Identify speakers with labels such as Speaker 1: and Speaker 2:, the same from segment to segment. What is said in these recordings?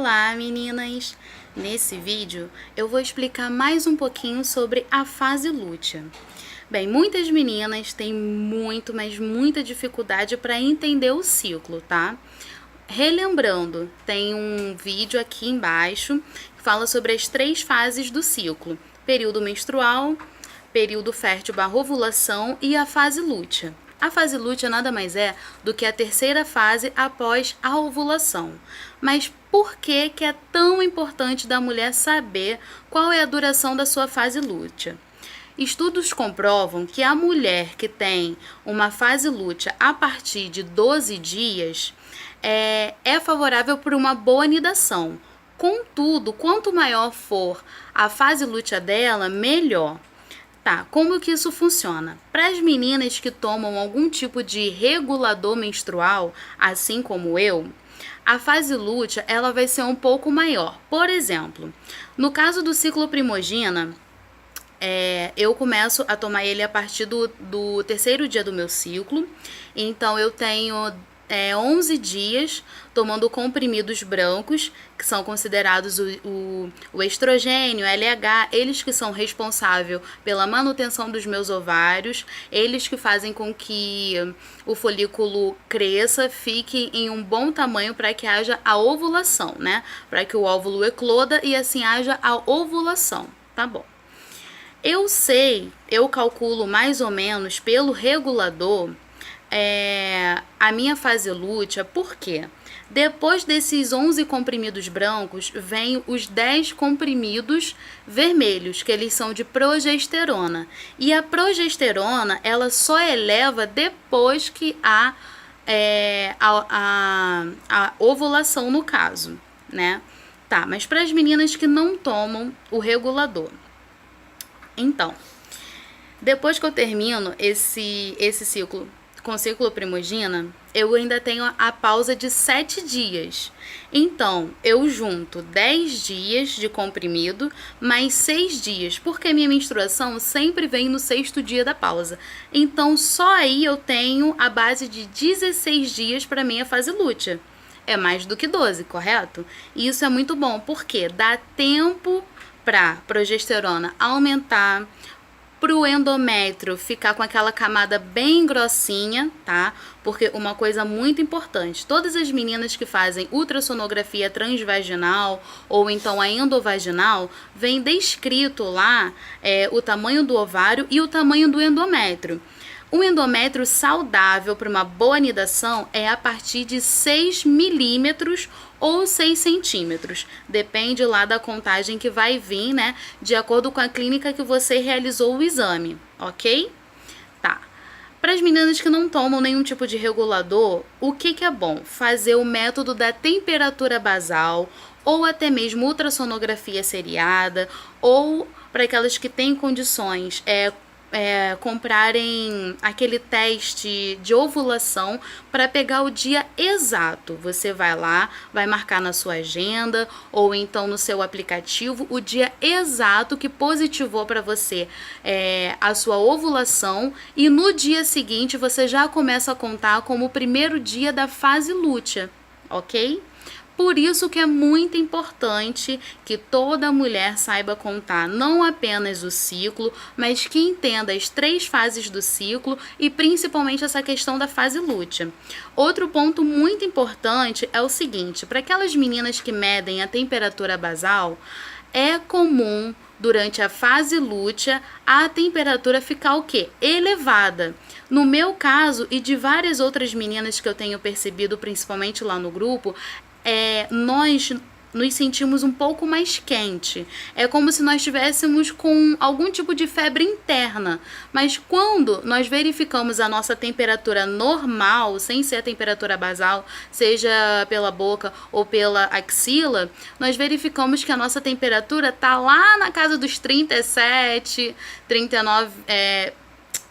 Speaker 1: Olá, meninas! Nesse vídeo eu vou explicar mais um pouquinho sobre a fase lútea. Bem, muitas meninas têm mas muita dificuldade para entender o ciclo, tá? Relembrando, tem um vídeo aqui embaixo que fala sobre as 3 fases do ciclo: período menstrual, período fértil/ovulação e a fase lútea. A fase lútea nada mais é do que a terceira fase após a ovulação. Mas por que é tão importante da mulher saber qual é a duração da sua fase lútea? Estudos comprovam que a mulher que tem uma fase lútea a partir de 12 dias é favorável por uma boa anidação. Contudo, quanto maior for a fase lútea dela, melhor. Tá, como que isso funciona? Para as meninas que tomam algum tipo de regulador menstrual, assim como eu, a fase lútea ela vai ser um pouco maior. Por exemplo, no caso do ciclo Primogena, eu começo a tomar ele a partir do 3º dia do meu ciclo. Então eu tenho 11 dias tomando comprimidos brancos, que são considerados o estrogênio, LH, eles que são responsáveis pela manutenção dos meus ovários, eles que fazem com que o folículo cresça, fique em um bom tamanho para que haja a ovulação, né? Para que o óvulo ecloda e assim haja a ovulação, tá bom? Eu calculo mais ou menos pelo regulador a minha fase lútea, porque depois desses 11 comprimidos brancos, vem os 10 comprimidos vermelhos, que eles são de progesterona. E a progesterona, ela só eleva depois que há a ovulação no caso, né? Tá, mas para as meninas que não tomam o regulador. Então, depois que eu termino esse ciclo com o ciclo Primogena, eu ainda tenho a pausa de 7 dias. Então, eu junto 10 dias de comprimido mais 6 dias, porque minha menstruação sempre vem no 6º dia da pausa. Então, só aí eu tenho a base de 16 dias para minha fase lútea. É mais do que 12, correto? E isso é muito bom, porque dá tempo para progesterona aumentar, para o endométrio ficar com aquela camada bem grossinha, tá? Porque uma coisa muito importante, todas as meninas que fazem ultrassonografia transvaginal ou então a endovaginal, vem descrito lá o tamanho do ovário e o tamanho do endométrio. Um endométrio saudável para uma boa anidação é a partir de 6 milímetros ou 6 centímetros. Depende lá da contagem que vai vir, né? De acordo com a clínica que você realizou o exame, ok? Tá. Para as meninas que não tomam nenhum tipo de regulador, o que é bom? Fazer o método da temperatura basal ou até mesmo ultrassonografia seriada, ou para aquelas que têm condições, comprarem aquele teste de ovulação para pegar o dia exato. Você vai lá, vai marcar na sua agenda ou então no seu aplicativo o dia exato que positivou para você a sua ovulação, e no dia seguinte você já começa a contar como o primeiro dia da fase lútea, ok? Por isso que é muito importante que toda mulher saiba contar não apenas o ciclo, mas que entenda as 3 fases do ciclo e principalmente essa questão da fase lútea. Outro ponto muito importante é o seguinte: para aquelas meninas que medem a temperatura basal, é comum durante a fase lútea a temperatura ficar o quê? Elevada. No meu caso e de várias outras meninas que eu tenho percebido, principalmente lá no grupo, nós nos sentimos um pouco mais quente. É como se nós estivéssemos com algum tipo de febre interna. Mas quando nós verificamos a nossa temperatura normal, sem ser a temperatura basal, seja pela boca ou pela axila, nós verificamos que a nossa temperatura está lá na casa dos 37, 39,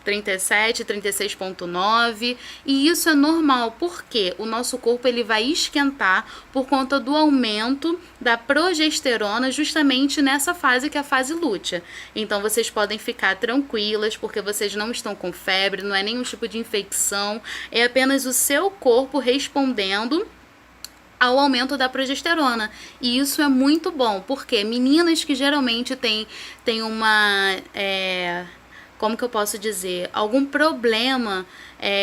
Speaker 1: 37, 36,9, e isso é normal, porque o nosso corpo ele vai esquentar por conta do aumento da progesterona justamente nessa fase que é a fase lútea. Então vocês podem ficar tranquilas, porque vocês não estão com febre, não é nenhum tipo de infecção, é apenas o seu corpo respondendo ao aumento da progesterona. E isso é muito bom, porque meninas que geralmente têm uma... como que eu posso dizer? Algum problema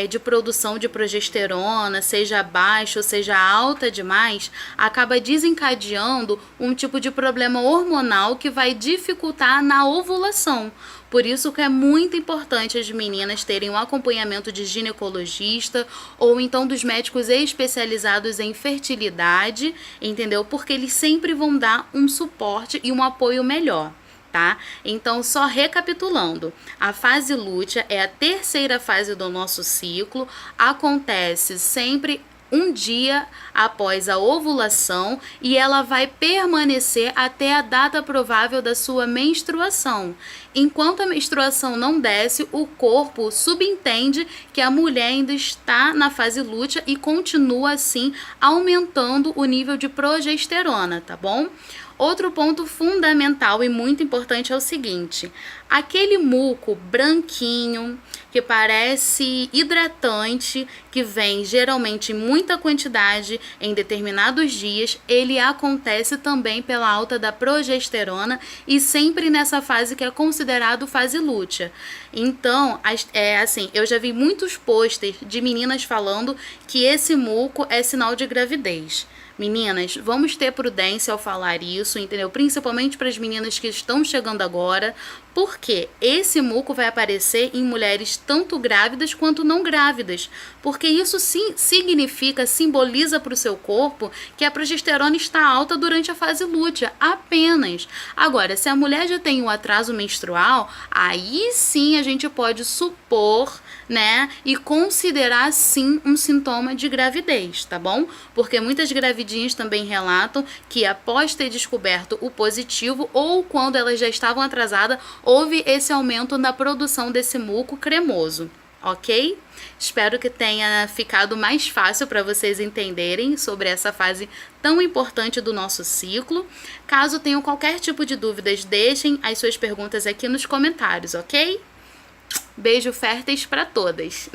Speaker 1: de produção de progesterona, seja baixa ou seja alta demais, acaba desencadeando um tipo de problema hormonal que vai dificultar na ovulação. Por isso que é muito importante as meninas terem um acompanhamento de ginecologista ou então dos médicos especializados em fertilidade, entendeu? Porque eles sempre vão dar um suporte e um apoio melhor. Tá? Então, só recapitulando, a fase lútea é a terceira fase do nosso ciclo, acontece sempre um dia após a ovulação e ela vai permanecer até a data provável da sua menstruação. Enquanto a menstruação não desce, o corpo subentende que a mulher ainda está na fase lútea e continua assim aumentando o nível de progesterona, tá bom? Outro ponto fundamental e muito importante é o seguinte: aquele muco branquinho que parece hidratante, que vem geralmente em muita quantidade em determinados dias, ele acontece também pela alta da progesterona e sempre nessa fase que é considerado fase lútea. Então, eu já vi muitos posters de meninas falando que esse muco é sinal de gravidez. Meninas, vamos ter prudência ao falar isso, entendeu? Principalmente para as meninas que estão chegando agora, porque esse muco vai aparecer em mulheres tanto grávidas quanto não grávidas, porque isso sim simboliza para o seu corpo que a progesterona está alta durante a fase lútea, apenas. Agora, se a mulher já tem um atraso menstrual, aí sim a gente pode supor, né, e considerar sim um sintoma de gravidez, tá bom? Porque muitas gravidinhas também relatam que após ter descoberto o positivo ou quando elas já estavam atrasadas, houve esse aumento na produção desse muco cremoso, ok? Espero que tenha ficado mais fácil para vocês entenderem sobre essa fase tão importante do nosso ciclo. Caso tenham qualquer tipo de dúvidas, deixem as suas perguntas aqui nos comentários, ok? Beijo férteis para todas!